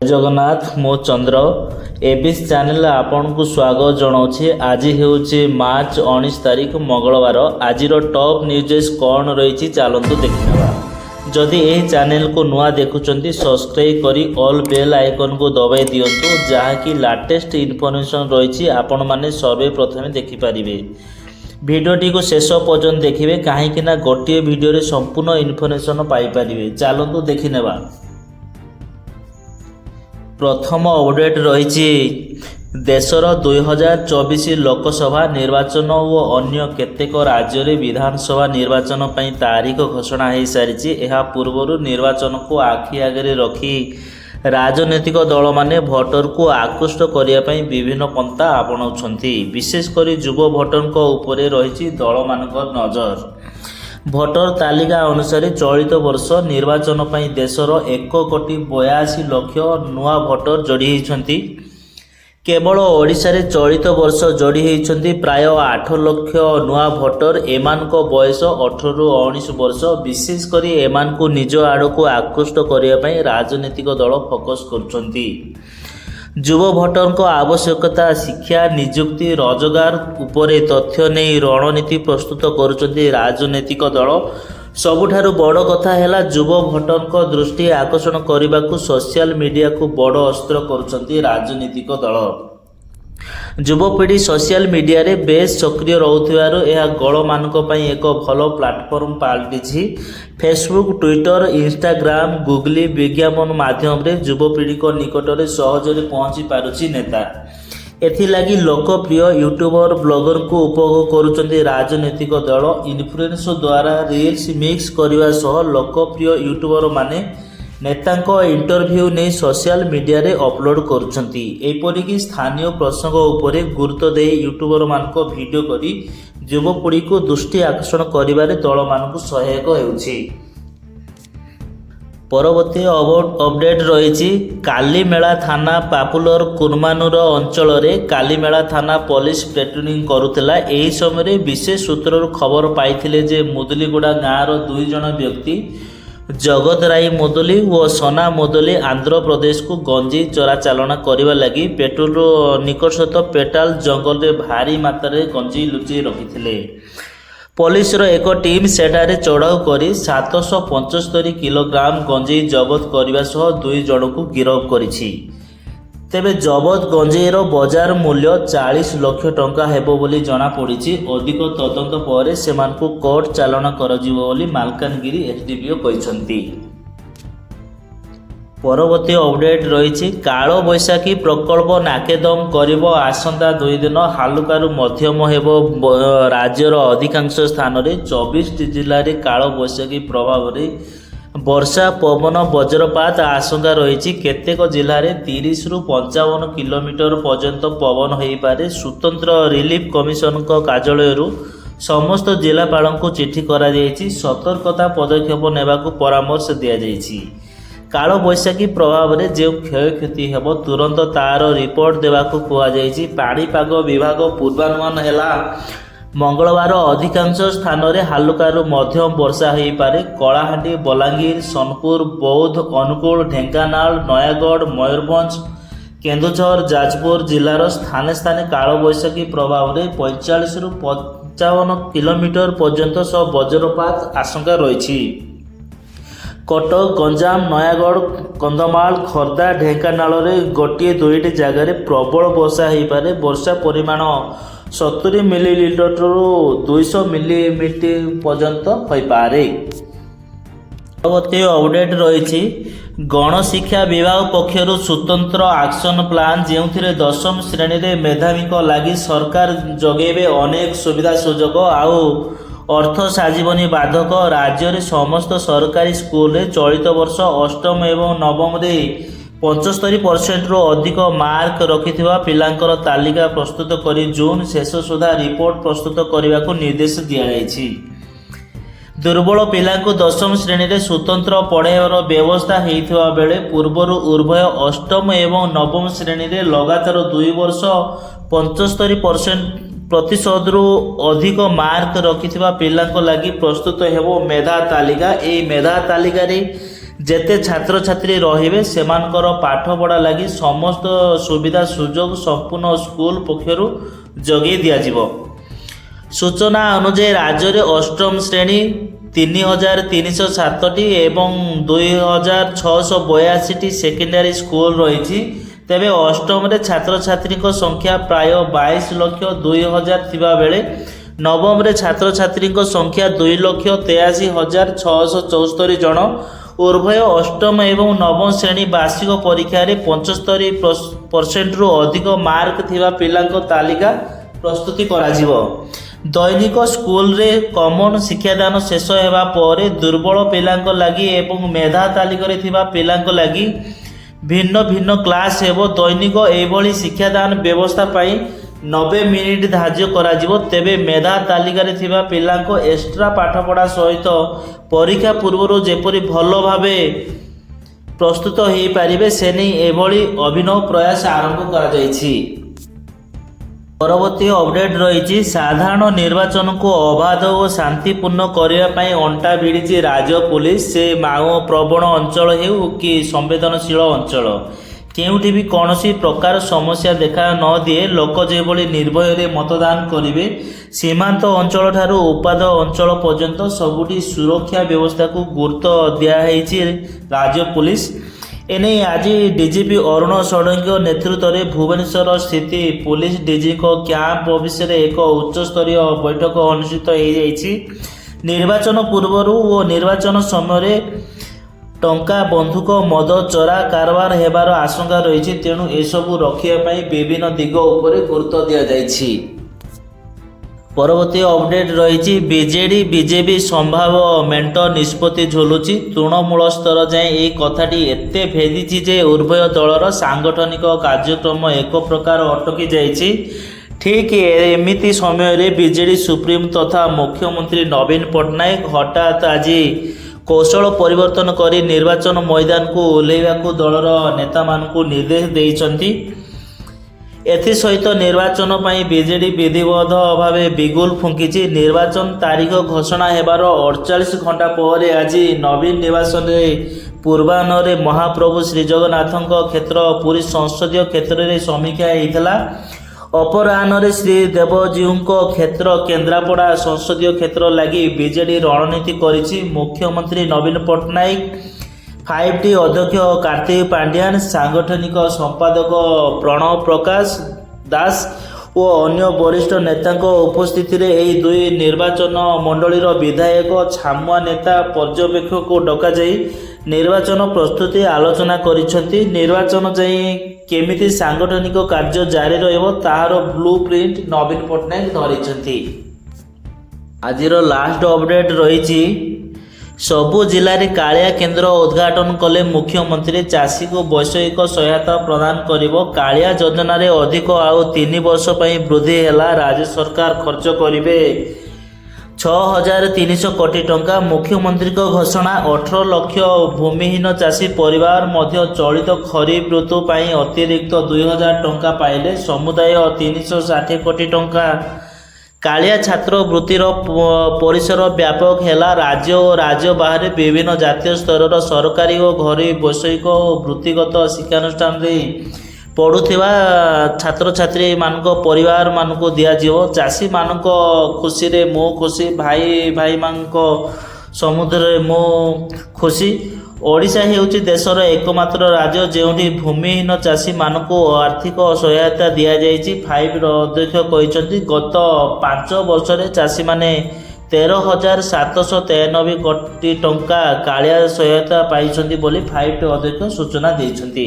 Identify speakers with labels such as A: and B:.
A: जगन्नाथ मो चंद्र एबिस चैनल आपन को स्वागत जनाऊे। आज हूँ मार्च 19 तारीख मंगलवार। आज टॉप न्यूज़ कौन रही चलतु देखा। जदि यह चैनल को नुआ देखुंट सब्सक्राइब करी ऑल बेल आइकन को दबाई दिंतु जहाँकि लेटेस्ट इनफॉरमेशन रही आपण मैंने सर्वप्रथम देखिपारे। भिडियोटी को शेष पर्यंत देखिए कहीं गोटे भिडियो संपूर्ण इनफॉरमेशन पाइपर। चलतु देखने। प्रथम अपडेट रही देशर 2024 लोकसभा निर्वाचन और अन्य केतेक राज्य में विधानसभा निर्वाचन पर तारीख घोषणा हो सारी। यह पूर्व निर्वाचन को आखि आगे रखी राजनैतिक दल माने भोटर को आकृष्ट करने विभिन्न पंथा आपणाउछंती। विशेषकर युव भोटर उपरे रही दल मान नजर। भोटर तालिका अनुसार चलित वर्ष निर्वाचन पर देशर 1,82,00,000 नुआ भोटर जोड़ी होती। केवल ओडिशा रे चलित वर्ष जोड़ी होती प्राय 8 लाख नुआ भोटर। एमान को बयस 18 रु 19 वर्ष। विशेषकर एमान को निज आड़ को आकृष्ट करने राजनीतिक दल फोकस करुछंती। युव भोटर को आवश्यकता शिक्षा नियुक्ति रोजगार उपरे तथ्य नहीं रणनीति प्रस्तुत करुछंती राजनीतिक दल। सबुठारु बड़ कथा है युव भोटर को दृष्टि आकर्षण करने को सोशल मीडिया को बड़ अस्त्र करुछंती राजनीतिक दल। युवपीढ़ी सोशल मीडिया रे बेस सक्रिय रोथुवारु यह गल मानक पई एक भल प्लाटफॉर्म पालटिछि। फेसबुक ट्विटर इंस्टाग्राम गूगल विज्ञापन माध्यम रे युवपीढ़ी को निकट में सहजरे पहुँची पारुछि नेता। एथिलागी लोकप्रिय यूट्यूबर ब्लॉगर को उपभोग करुछंती राजनीतिक दल। इन्फ्लुएंस द्वारा रील्स मिक्स करने सह लोकप्रिय यूट्यूबर माने नेतांको इंटरव्यू नहीं सोशल मीडिया रे अपलोड करुछंती। एपरिकी स्थानीय प्रसंग उपरे गुरुत्व दे यूट्यूबर मानक वीडियो करी युवपीढ़ी को दृष्टि आकर्षण करिबारे दल मानक सहायक हेउछि। परवर्ती अपडेट रही कालीमेला थाना पापुलर कुर्मानुर अंचल में कालीमेला थाना पुलिस पेट्रोलिंग करुला। एही समय विशेष सूत्र खबर पाइथिले जे मुदुलीगुड़ा गाँवर 2 जन व्यक्ति जगत राई मुदुली और सोना मुदुली आंध्र प्रदेश को गंजी चोराचालान करने लगी पेट्रोल निकटस्थ पेटाल जंगल में भारी मात्रा गंजी लुचि रखी। पुलिस एक टीम सेठारे चढ़ाऊ कर 775 किलोग्राम गंजी जबत करने सह 2 जन को गिरफ्त करिछि। तेबे जबत गंजेईर बजार मूल्य 40 लाख टंका हेबो बोली जना पड़िछि। अधिक तदंत पर सेमानकु कोर्ट चालान करजिवो बोली मालकानगिरी एसडीपीओ कहिसंती। परवर्ती अपडेट रही काल बैशाखी प्रकल्प नाकेदम करिबो आसंता 2 दिन हालुकारु मध्यम हेबो राज्यर अधिकांश स्थान रे 24 जिल्ला रे काल बैशाखी प्रभाव रे वर्षा पवन वज्रपात आशंका रही। केतेक जिले में 30 रु 55 किलोमीटर पर्यंत पवन हो पारे। स्वतंत्र रिलीफ कमिशन कार्यालय समस्त जिलापाल को चिठी करा सतर्कता पदक्षेप नेबा को परामर्श दिया जायछि। काल बैशाखी प्रभाव में जो क्षयक्षति हेब तुरंत तार रिपोर्ट देवाक कहुଯାଇଛି। पाणीपाग विभाग पूर्वानुमान है मंगलवार अधिकांश स्थान में हालुकारु मध्यम वर्षा हो पारे। कलाहांडी बलांगीर सोनपुर बौद्ध अनुगुल ढेंकानाल नयागढ़ मयूरभंज केन्दुझर जाजपुर जिलार स्थाने स्थाने काल बैशाखी प्रभाव में 45 रु 55 किलोमीटर पर्यंत सह वज्रपात आशंका रही। कटक गंजाम नयागढ़ कंधमाल खोर्धा ढेंकानाल में गोटे 2टी जगार प्रबल वर्षा हो पारे। वर्षा परिमाण 70 मिलीलीटर रु 200 मिलीमीटर पर्यंत हो पारे। परवर्ती अपडेट रही गणशिक्षा विभाग पक्षर स्वतंत्र एक्शन प्लान जो 10वीं श्रेणी में मेधावी लगी सरकार जगेबे अनेक सुविधा सुजोग आउ अर्थ साजीवनी बाधक। राज्य में समस्त सरकारी स्कूल चलित वर्ष 8म एवं 9म 75% रु अधिक मार्क रखिथिबा पिलांकर तालिका प्रस्तुत करी जून शेष सुधा रिपोर्ट प्रस्तुत करने को निर्देश दिया जायछि। दुर्बल पिलांको 10वीं श्रेणी में स्वतंत्र पढ़ाइबार व्यवस्था होइथिबा बेले पूर्वर उर्भय 8म एवं 9म श्रेणी में लगातार 2 वर्ष 75% रु अधिक मार्क रखिथिबा पिलांको लागि प्रस्तुत हेबो मेधा तालिका। एई मेधा तालिका रे ଯେତେ ଛାତ୍ରଛାତ୍ରୀ ରହିବେ ସେମାନଙ୍କର ପାଠପଢ଼ା ଲାଗି ସମସ୍ତ ସୁବିଧା ସୁଯୋଗ ସମ୍ପୂର୍ଣ୍ଣ ସ୍କୁଲ ପକ୍ଷରୁ ଯୋଗାଇ ଦିଆଯିବ। ସୂଚନା ଅନୁଯାୟୀ ରାଜ୍ୟରେ ଅଷ୍ଟମ ଶ୍ରେଣୀ 3307ଟି ଏବଂ 2682ଟି ସେକେଣ୍ଡାରୀ ସ୍କୁଲ ରହିଛି। ତେବେ ଅଷ୍ଟମରେ ଛାତ୍ରଛାତ୍ରୀଙ୍କ ସଂଖ୍ୟା ପ୍ରାୟ 22,02,000 ଥିବାବେଳେ ନବମରେ ଛାତ୍ରଛାତ୍ରୀଙ୍କ ସଂଖ୍ୟା 2,83,674 ଜଣ। ଉଭୟ ଅଷ୍ଟମ ଏବଂ ନବମ ଶ୍ରେଣୀ ବାର୍ଷିକ ପରୀକ୍ଷାରେ 75%ରୁ ଅଧିକ ମାର୍କ ଥିବା ପିଲାଙ୍କ ତାଲିକା ପ୍ରସ୍ତୁତି କରାଯିବ। ଦୈନିକ ସ୍କୁଲରେ କମନ ଶିକ୍ଷାଦାନ ଶେଷ ହେବା ପରେ ଦୁର୍ବଳ ପିଲାଙ୍କ ଲାଗି ଏବଂ ମେଧା ତାଲିକାରେ ଥିବା ପିଲାଙ୍କ ଲାଗି ଭିନ୍ନ ଭିନ୍ନ କ୍ଲାସ୍ ହେବ। ଦୈନିକ ଏଭଳି ଶିକ୍ଷାଦାନ ବ୍ୟବସ୍ଥା ପାଇଁ 90 ମିନିଟ୍ ଧାର୍ଯ୍ୟ କରାଯିବ। ତେବେ ମେଧା ତାଲିକାରେ ଥିବା ପିଲାଙ୍କ ଏକ୍ସଟ୍ରା ପାଠପଢ଼ା ସହିତ ପରୀକ୍ଷା ପୂର୍ବରୁ ଯେପରି ଭଲ ଭାବେ ପ୍ରସ୍ତୁତ ହୋଇପାରିବେ ସେ ନେଇ ଏଭଳି ଅଭିନବ ପ୍ରୟାସ ଆରମ୍ଭ କରାଯାଇଛି। ପରବର୍ତ୍ତୀ ଅପଡେଟ୍ ରହିଛି ସାଧାରଣ ନିର୍ବାଚନକୁ ଅବାଧ ଓ ଶାନ୍ତିପୂର୍ଣ୍ଣ କରିବା ପାଇଁ ଅଣ୍ଟା ଭିଡ଼ିଛି ରାଜ୍ୟ ପୁଲିସ। ସେ ମାଓ ପ୍ରବଣ ଅଞ୍ଚଳ ହେଉ କି ସମ୍ବେଦନଶୀଳ ଅଞ୍ଚଳ କେଉଁଠି ବି କୌଣସି ପ୍ରକାର ସମସ୍ୟା ଦେଖା ନ ଦିଏ ଲୋକ ଯେଭଳି ନିର୍ଭୟରେ ମତଦାନ କରିବେ। ସୀମାନ୍ତ ଅଞ୍ଚଳଠାରୁ ଉପାଦ ଅଞ୍ଚଳ ପର୍ଯ୍ୟନ୍ତ ସବୁଠି ସୁରକ୍ଷା ବ୍ୟବସ୍ଥାକୁ ଗୁରୁତ୍ୱ ଦିଆଯାଇଛି ରାଜ୍ୟ ପୁଲିସ। ଏନେଇ ଆଜି ଡିଜିପି ଅରୁଣ ଷଡ଼ଙ୍ଗୀଙ୍କ ନେତୃତ୍ୱରେ ଭୁବନେଶ୍ୱର ସ୍ଥିତ ପୁଲିସ ଡିଜିଙ୍କ କ୍ୟାମ୍ପ ଅଫିସରେ ଏକ ଉଚ୍ଚସ୍ତରୀୟ ବୈଠକ ଅନୁଷ୍ଠିତ ହୋଇଯାଇଛି। ନିର୍ବାଚନ ପୂର୍ବରୁ ଓ ନିର୍ବାଚନ ସମୟରେ ଟଙ୍କା ବନ୍ଧୁକ ମଦ ଚୋରା କାରବାର ହେବାର ଆଶଙ୍କା ରହିଛି। ତେଣୁ ଏସବୁ ରୋକିବା ପାଇଁ ବିଭିନ୍ନ ଦିଗ ଉପରେ ଗୁରୁତ୍ୱ ଦିଆଯାଇଛି। ପରବର୍ତ୍ତୀ ଅପଡେଟ୍ ରହିଛି ବିଜେଡି ବିଜେପି ସମ୍ଭାବ୍ୟ ମେଣ୍ଟ ନିଷ୍ପତ୍ତି ଝୁଲୁଛି। ତୃଣମୂଳ ସ୍ତର ଯାଏଁ ଏହି କଥାଟି ଏତେ ଭେଦିଛି ଯେ ଉଭୟ ଦଳର ସାଂଗଠନିକ କାର୍ଯ୍ୟକ୍ରମ ଏକ ପ୍ରକାର ଅଟକି ଯାଇଛି। ଠିକ୍ ଏମିତି ସମୟରେ ବିଜେଡି ସୁପ୍ରିମୋ ତଥା ମୁଖ୍ୟମନ୍ତ୍ରୀ ନବୀନ ପଟ୍ଟନାୟକ ହଠାତ୍ ଆଜି କୌଶଳ ପରିବର୍ତ୍ତନ କରି ନିର୍ବାଚନ ମଇଦାନକୁ ଓହ୍ଲାଇବାକୁ ଦଳର ନେତାମାନଙ୍କୁ ନିର୍ଦ୍ଦେଶ ଦେଇଛନ୍ତି। ଏଥିସହିତ ନିର୍ବାଚନ ପାଇଁ ବିଜେଡି ବିଧିବଦ୍ଧ ଭାବେ ବିଗୁଲ ଫୁଙ୍କିଛି। ନିର୍ବାଚନ ତାରିଖ ଘୋଷଣା ହେବାର 48 ଘଣ୍ଟା ପରେ ଆଜି ନବୀନ ନିବାସରେ ପୂର୍ବାହ୍ନରେ ମହାପ୍ରଭୁ ଶ୍ରୀଜଗନ୍ନାଥଙ୍କ କ୍ଷେତ୍ର ପୁରୀ ସଂସଦୀୟ କ୍ଷେତ୍ରରେ ସମୀକ୍ଷା ହୋଇଥିଲା। ଅପରାହ୍ନରେ ଶ୍ରୀଦେବଜୀଉଙ୍କ କ୍ଷେତ୍ର କେନ୍ଦ୍ରାପଡ଼ା ସଂସଦୀୟ କ୍ଷେତ୍ର ଲାଗି ବିଜେଡି ରଣନୀତି କରିଛି। ମୁଖ୍ୟମନ୍ତ୍ରୀ ନବୀନ ପଟ୍ଟନାୟକ 5T ଅଧ୍ୟକ୍ଷ କାର୍ତ୍ତିକ ପାଣ୍ଡିଆନ ସାଂଗଠନିକ ସମ୍ପାଦକ ପ୍ରଣବ ପ୍ରକାଶ ଦାସ ଓ ଅନ୍ୟ ବରିଷ୍ଠ ନେତାଙ୍କ ଉପସ୍ଥିତିରେ ଏହି ଦୁଇ ନିର୍ବାଚନ ମଣ୍ଡଳୀର ବିଧାୟକ ଛାମୁଆ ନେତା ପର୍ଯ୍ୟବେକ୍ଷକଙ୍କୁ ଡକାଯାଇ ନିର୍ବାଚନ ପ୍ରସ୍ତୁତି ଆଲୋଚନା କରିଛନ୍ତି। ନିର୍ବାଚନ ଯାଇ କେମିତି ସାଂଗଠନିକ କାର୍ଯ୍ୟ ଜାରି ରହିବ ତାହାର ବ୍ଲୁ ପ୍ରିଣ୍ଟ ନବୀନ ପଟ୍ଟନାୟକ ଧରିଛନ୍ତି। ଆଜିର ଲାଷ୍ଟ ଅପଡେଟ୍ ରହିଛି ସବୁ ଜିଲ୍ଲାରେ କାଳିଆ କେନ୍ଦ୍ର ଉଦ୍ଘାଟନ କଲେ ମୁଖ୍ୟମନ୍ତ୍ରୀ। ଚାଷୀକୁ ବୈଷୟିକ ସହାୟତା ପ୍ରଦାନ କରିବ। କାଳିଆ ଯୋଜନାରେ ଅଧିକ ଆଉ 3 ବର୍ଷ ପାଇଁ ବୃଦ୍ଧି ହେଲା। ରାଜ୍ୟ ସରକାର ଖର୍ଚ୍ଚ କରିବେ 6,300 କୋଟି ଟଙ୍କା। ମୁଖ୍ୟମନ୍ତ୍ରୀଙ୍କ ଘୋଷଣା 18 ଲକ୍ଷ ଭୂମିହୀନ ଚାଷୀ ପରିବାର ମଧ୍ୟ ଚଳିତ ଖରିଫ ଋତୁ ପାଇଁ ଅତିରିକ୍ତ 2,000 ଟଙ୍କା ପାଇଲେ। ସମୁଦାୟ 360 କୋଟି ଟଙ୍କା। କାଳିଆ ଛାତ୍ର ବୃତ୍ତିର ପରିସର ବ୍ୟାପକ ହେଲା। ରାଜ୍ୟ ଓ ରାଜ୍ୟ ବାହାରେ ବିଭିନ୍ନ ଜାତୀୟ ସ୍ତରର ସରକାରୀ ଓ ଘରୋଇ ବୈଷୟିକ ଓ ବୃତ୍ତିଗତ ଶିକ୍ଷାନୁଷ୍ଠାନରେ ପଢ଼ୁଥିବା ଛାତ୍ରଛାତ୍ରୀମାନଙ୍କ ପରିବାରମାନଙ୍କୁ ଦିଆଯିବ। ଚାଷୀମାନଙ୍କ ଖୁସିରେ ମୁଁ ଖୁସି, ଭାଇମାନଙ୍କ ସମୁଦ୍ରରେ ମୁଁ ଖୁସି। ଓଡ଼ିଶା ହେଉଛି ଦେଶର ଏକମାତ୍ର ରାଜ୍ୟ ଯେଉଁଠି ଭୂମିହୀନ ଚାଷୀମାନଙ୍କୁ ଆର୍ଥିକ ସହାୟତା ଦିଆଯାଇଛି। 5Tର ଅଧ୍ୟକ୍ଷ କହିଛନ୍ତି ଗତ 5 ବର୍ଷରେ ଚାଷୀମାନେ 13,793 କୋଟି ଟଙ୍କା କାଳିଆ ସହାୟତା ପାଇଛନ୍ତି ବୋଲି 5T ଅଧ୍ୟକ୍ଷ ସୂଚନା ଦେଇଛନ୍ତି।